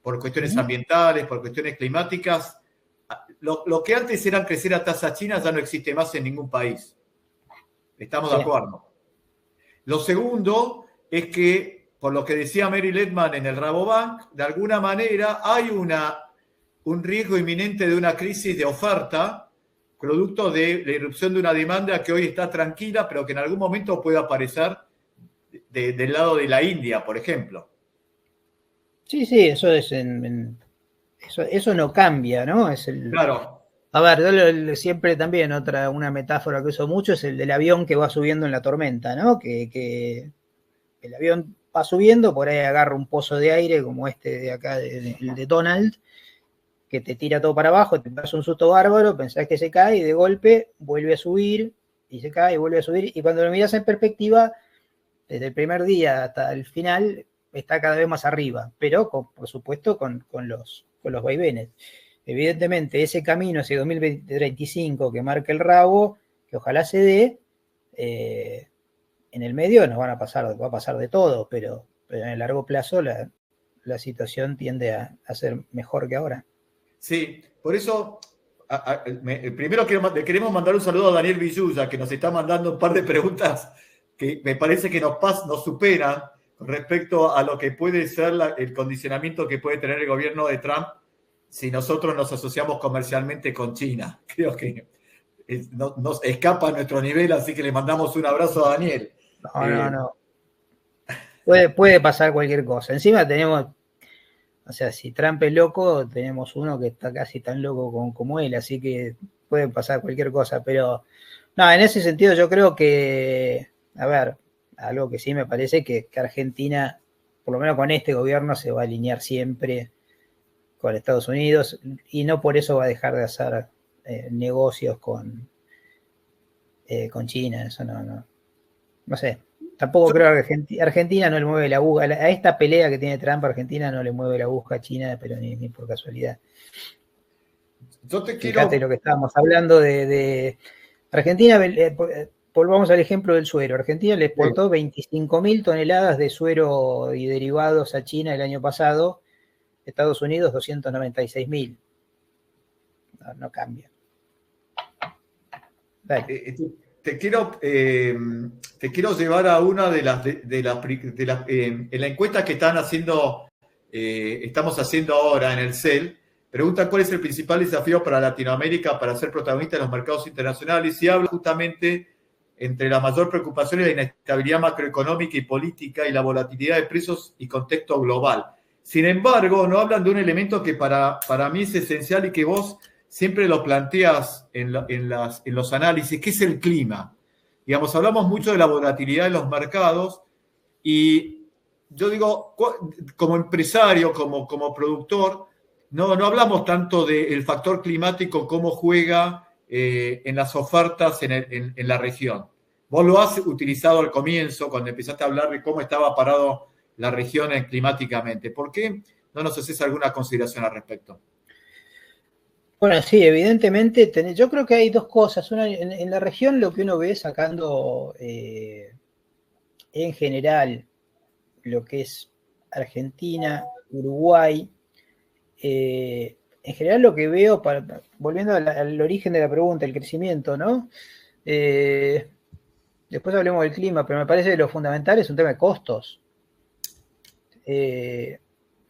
S2: por cuestiones ambientales, por cuestiones climáticas. Lo que antes eran crecer a tasa china ya no existe más en ningún país. Estamos de
S1: Sí.
S2: acuerdo. Lo segundo es que, por lo que decía Mary Ledman en el Rabobank, de alguna manera hay un riesgo inminente de una crisis de oferta, producto de la irrupción de una demanda que hoy está tranquila, pero que en algún momento puede aparecer del lado de la India, por ejemplo.
S1: Sí, eso es eso no cambia, ¿no?
S2: Claro,
S1: A ver, yo siempre también una metáfora que uso mucho es el del avión que va subiendo en la tormenta, ¿no? Que el avión va subiendo, por ahí agarra un pozo de aire como este de acá, el de Donald, que te tira todo para abajo, te pasa un susto bárbaro, pensás que se cae y de golpe vuelve a subir y se cae y vuelve a subir, y cuando lo miras en perspectiva, desde el primer día hasta el final, está cada vez más arriba, pero por supuesto con los vaivenes. Evidentemente, ese camino, ese 2035 que marca el rabo, que ojalá se dé, en el medio va a pasar de todo, pero en el largo plazo la situación tiende a ser mejor que ahora.
S2: Sí, por eso, primero le queremos mandar un saludo a Daniel Villuya, que nos está mandando un par de preguntas que me parece que nos superan con respecto a lo que puede ser el condicionamiento que puede tener el gobierno de Trump si nosotros nos asociamos comercialmente con China. Creo que nos escapa a nuestro nivel, así que le mandamos un abrazo a Daniel.
S1: No. Puede pasar cualquier cosa. Encima tenemos, o sea, si Trump es loco, tenemos uno que está casi tan loco como él, así que puede pasar cualquier cosa. Pero, no, en ese sentido yo creo que, a ver, algo que sí me parece que Argentina, por lo menos con este gobierno, se va a alinear siempre con Estados Unidos y no por eso va a dejar de hacer negocios con China. Eso no sé. Tampoco creo que Argentina no le mueve la aguja. A esta pelea que tiene Trump, Argentina no le mueve la aguja a China, pero ni por casualidad.
S2: Yo te
S1: Fíjate
S2: quiero...
S1: lo que estábamos hablando de Argentina. Volvamos al ejemplo del suero. Argentina le exportó 25.000 toneladas de suero y derivados a China el año pasado. Estados Unidos 296.000. No cambia.
S2: Dale. Te quiero llevar a una de las en la encuesta que estamos haciendo ahora en el CEL. Pregunta cuál es el principal desafío para Latinoamérica para ser protagonista en los mercados internacionales y habla justamente entre la mayor preocupación y la inestabilidad macroeconómica y política y la volatilidad de precios y contexto global. Sin embargo, no hablan de un elemento que para mí es esencial y que vos siempre lo planteas en los análisis, que es el clima. Digamos, hablamos mucho de la volatilidad de los mercados y yo digo, como empresario, como productor, no hablamos tanto del factor climático, cómo juega en las ofertas en la región. Vos lo has utilizado al comienzo, cuando empezaste a hablar de cómo estaba parado la región climáticamente. ¿Por qué no nos haces alguna consideración al respecto?
S1: Bueno, sí, evidentemente, yo creo que hay dos cosas. Una, en la región lo que uno ve sacando en general lo que es Argentina, Uruguay, en general lo que veo, volviendo al origen de la pregunta, el crecimiento, ¿no? Después hablemos del clima, pero me parece que lo fundamental es un tema de costos.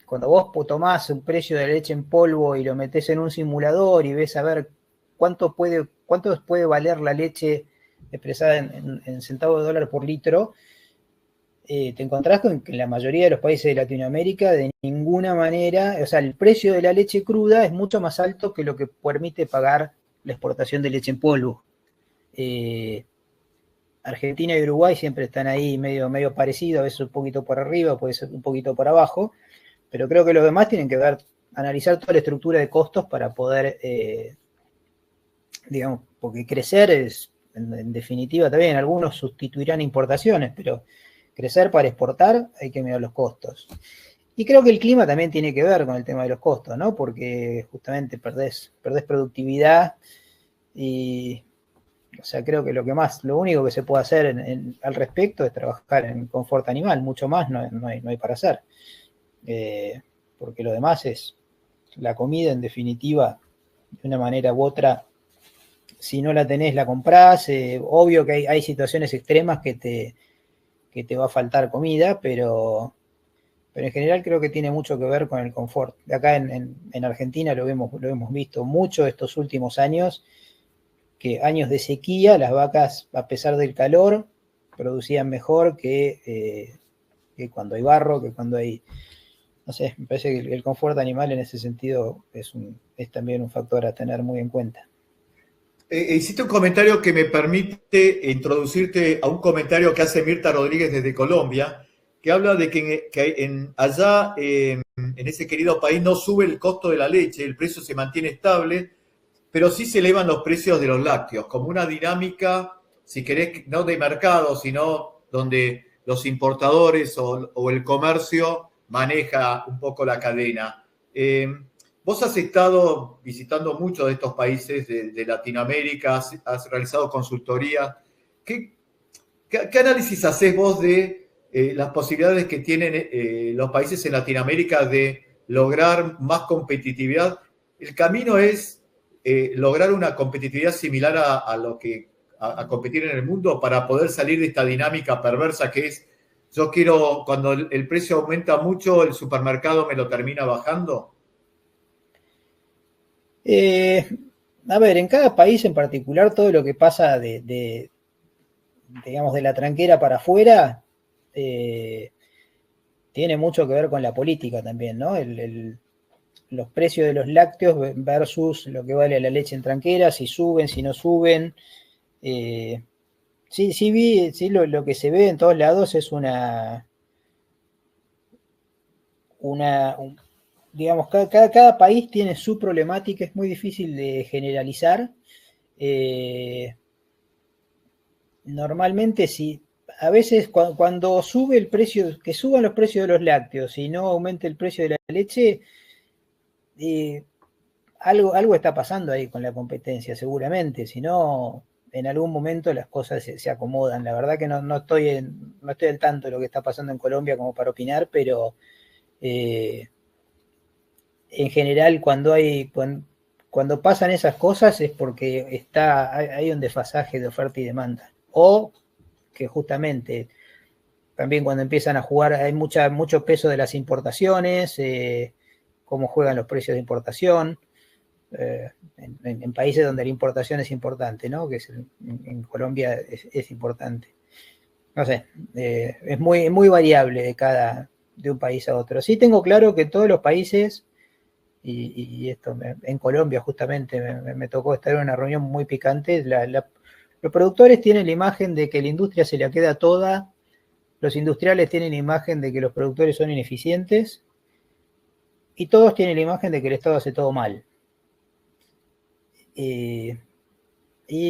S1: Cuando vos tomás un precio de leche en polvo y lo metés en un simulador y ves a ver cuánto puede valer la leche expresada en centavos de dólar por litro, te encontrás con que en la mayoría de los países de Latinoamérica de ninguna manera, o sea, el precio de la leche cruda es mucho más alto que lo que permite pagar la exportación de leche en polvo. Argentina y Uruguay siempre están ahí medio parecidos, a veces un poquito por arriba, puede ser un poquito por abajo, pero creo que los demás tienen que analizar toda la estructura de costos para poder, digamos, porque crecer es, en definitiva, también algunos sustituirán importaciones, pero crecer para exportar hay que mirar los costos. Y creo que el clima también tiene que ver con el tema de los costos, ¿no? Porque justamente perdés productividad y, o sea, creo que lo único que se puede hacer al respecto es trabajar en confort animal, mucho más no hay para hacer. Porque lo demás es la comida, en definitiva, de una manera u otra, si no la tenés, la comprás. Obvio que hay situaciones extremas que te va a faltar comida, pero en general creo que tiene mucho que ver con el confort. Acá en Argentina lo hemos visto mucho estos últimos años, que años de sequía, las vacas, a pesar del calor, producían mejor que cuando hay barro, que cuando hay... No sé, me parece que el confort animal en ese sentido es también un factor a tener muy en cuenta.
S2: Hiciste un comentario que me permite introducirte a un comentario que hace Mirta Rodríguez desde Colombia, que habla de que allá en ese querido país no sube el costo de la leche, el precio se mantiene estable, pero sí se elevan los precios de los lácteos, como una dinámica, si querés, no de mercado, sino donde los importadores o el comercio maneja un poco la cadena. Vos has estado visitando muchos de estos países de Latinoamérica, has realizado consultoría. ¿Qué análisis hacés vos de las posibilidades que tienen los países en Latinoamérica de lograr más competitividad el camino es lograr una competitividad similar a lo que a competir en el mundo para poder salir de esta dinámica perversa que es, yo quiero, cuando el precio aumenta mucho, el supermercado me lo termina bajando.
S1: Eh, a ver, en cada país en particular, todo lo que pasa digamos, de la tranquera para afuera, tiene mucho que ver con la política también, ¿no? Los precios de los lácteos versus lo que vale la leche en tranquera, si suben, si no suben. Eh, sí, sí, lo que se ve en todos lados es digamos, cada país tiene su problemática, es muy difícil de generalizar. Normalmente sí, a veces cuando sube el precio, que suban los precios de los lácteos y no aumente el precio de la leche, eh, algo está pasando ahí con la competencia, seguramente, si no, en algún momento las cosas se acomodan. La verdad que no estoy al tanto de lo que está pasando en Colombia como para opinar, pero eh, en general cuando pasan esas cosas es porque hay un desfasaje de oferta y demanda. O que justamente también cuando empiezan a jugar hay mucho peso de las importaciones, cómo juegan los precios de importación, en países donde la importación es importante, ¿no? Que en Colombia es importante. No sé, es muy variable de un país a otro. Sí tengo claro que todos los países, y esto en Colombia justamente me tocó estar en una reunión muy picante, los productores tienen la imagen de que la industria se la queda toda, los industriales tienen la imagen de que los productores son ineficientes, y todos tienen la imagen de que el Estado hace todo mal. Y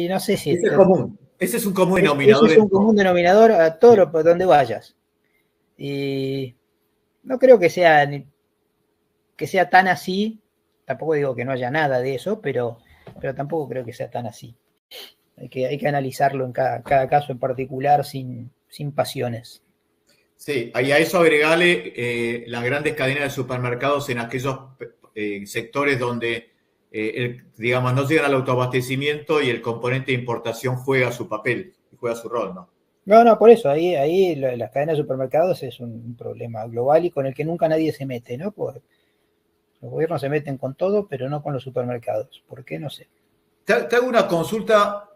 S1: no sé si
S2: Ese es común. Ese es un común
S1: ese
S2: denominador
S1: es
S2: en
S1: un
S2: todo.
S1: común denominador a por donde vayas. Y no creo que sea tan así, tampoco digo que no haya nada de eso, pero tampoco creo que sea tan así. Hay que analizarlo en cada caso en particular sin pasiones.
S2: Sí, y a eso agregale las grandes cadenas de supermercados en aquellos sectores donde, digamos, no llegan al autoabastecimiento y el componente de importación juega su papel, juega su rol, ¿no?
S1: No, por eso, ahí las cadenas de supermercados es un problema global y con el que nunca nadie se mete, ¿no? Pues los gobiernos se meten con todo, pero no con los supermercados. ¿Por qué? No sé.
S2: Te hago una consulta.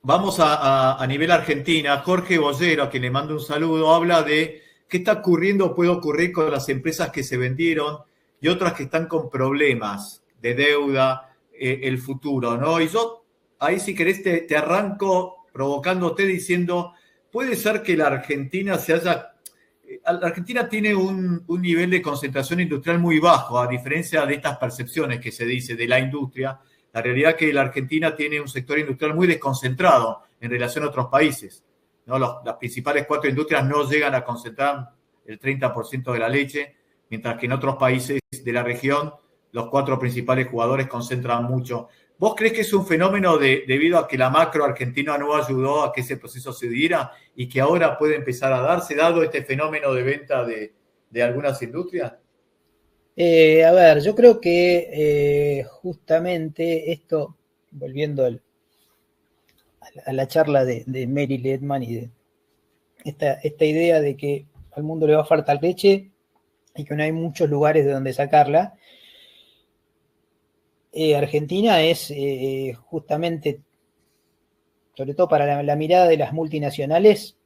S2: Vamos a nivel Argentina. Jorge Bollero, a quien le mando un saludo, habla de qué está ocurriendo o puede ocurrir con las empresas que se vendieron y otras que están con problemas de deuda, el futuro, ¿no? Y yo ahí si querés te arranco provocándote diciendo, puede ser que la Argentina la Argentina tiene un nivel de concentración industrial muy bajo, a diferencia de estas percepciones que se dice de la industria. La realidad es que la Argentina tiene un sector industrial muy desconcentrado en relación a otros países, ¿no? Las principales cuatro industrias no llegan a concentrar el 30% de la leche, mientras que en otros países de la región los cuatro principales jugadores concentran mucho. ¿Vos crees que es un fenómeno debido a que la macro argentina no ayudó a que ese proceso se diera y que ahora puede empezar a darse, dado este fenómeno de venta de algunas industrias?
S1: A ver, yo creo que justamente esto, volviendo a la charla de Mary Ledman y de esta idea de que al mundo le va a faltar leche y que no hay muchos lugares de donde sacarla, Argentina es justamente, sobre todo para la mirada de las multinacionales,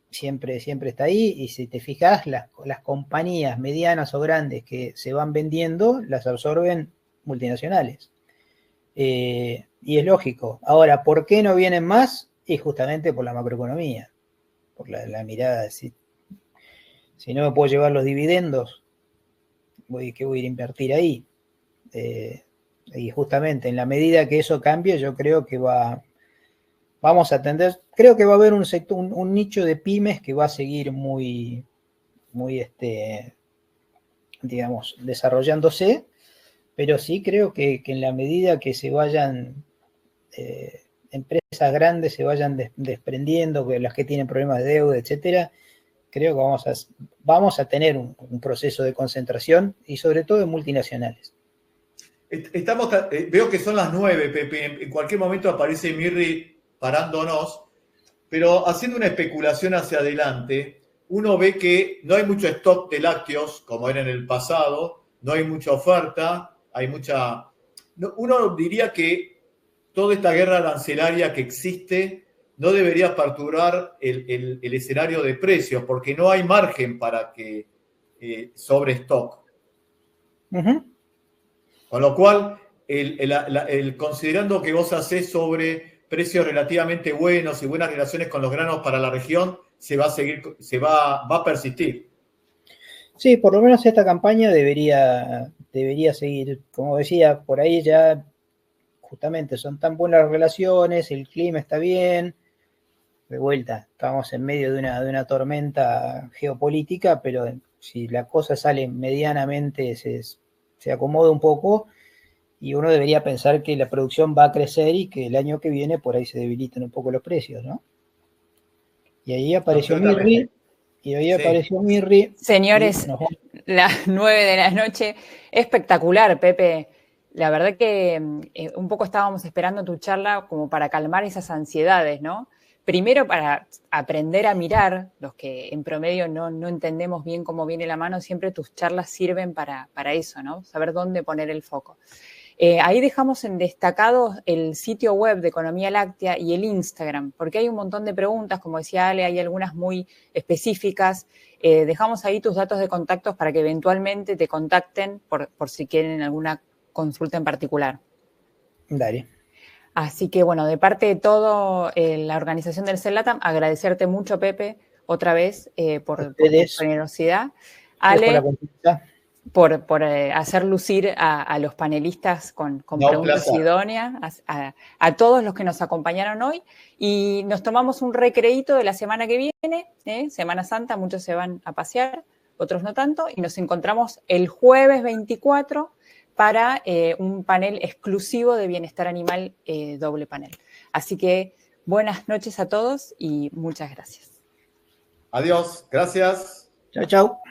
S1: siempre está ahí, y si te fijas, las compañías medianas o grandes que se van vendiendo, las absorben multinacionales. Y es lógico. Ahora, ¿por qué no vienen más? Y justamente por la macroeconomía, por la mirada. Si no me puedo llevar los dividendos, ¿qué voy a ir a invertir ahí? Y justamente en la medida que eso cambie, yo creo que vamos a atender, creo que va a haber un sector, un nicho de pymes que va a seguir muy digamos, desarrollándose, pero sí creo que en la medida que se vayan empresas grandes se vayan desprendiendo, que las que tienen problemas de deuda, etcétera, creo que vamos a tener un proceso de concentración y sobre todo en multinacionales.
S2: Veo que son las 9, Pepe. En cualquier momento aparece Mirri parándonos, pero haciendo una especulación hacia adelante, uno ve que no hay mucho stock de lácteos como era en el pasado, no hay mucha oferta, hay mucha... Uno diría que toda esta guerra arancelaria que existe no debería perturbar el escenario de precios, porque no hay margen para que sobre stock. Con lo cual, considerando que vos hacés sobre precios relativamente buenos y buenas relaciones con los granos para la región, va a persistir.
S1: Sí, por lo menos esta campaña debería seguir. Como decía, por ahí ya justamente son tan buenas las relaciones, el clima está bien. De vuelta, estamos en medio de una tormenta geopolítica, pero si la cosa sale medianamente, se acomoda un poco, y uno debería pensar que la producción va a crecer y que el año que viene por ahí se debilitan un poco los precios, ¿no? Y ahí apareció Mirri.
S3: Señores, las 9 de la noche. Espectacular, Pepe. La verdad que un poco estábamos esperando tu charla como para calmar esas ansiedades, ¿no? Primero para aprender a mirar, los que en promedio no entendemos bien cómo viene la mano, siempre tus charlas sirven para eso, ¿no? Saber dónde poner el foco. Ahí dejamos en destacados el sitio web de Economía Láctea y el Instagram, porque hay un montón de preguntas, como decía Ale, hay algunas muy específicas. Dejamos ahí tus datos de contactos para que eventualmente te contacten por si quieren alguna consulta en particular.
S1: Dale.
S3: Así que, bueno, de parte de todo la organización del CELATAM, agradecerte mucho, Pepe, otra vez por tu generosidad. Ale, por hacer lucir a los panelistas con preguntas idóneas, a todos los que nos acompañaron hoy, y nos tomamos un recreíto de la semana que viene, Semana Santa, muchos se van a pasear, otros no tanto, y nos encontramos el jueves 24 para un panel exclusivo de bienestar animal, doble panel. Así que buenas noches a todos y muchas gracias.
S2: Adiós, gracias.
S1: Chao, chao.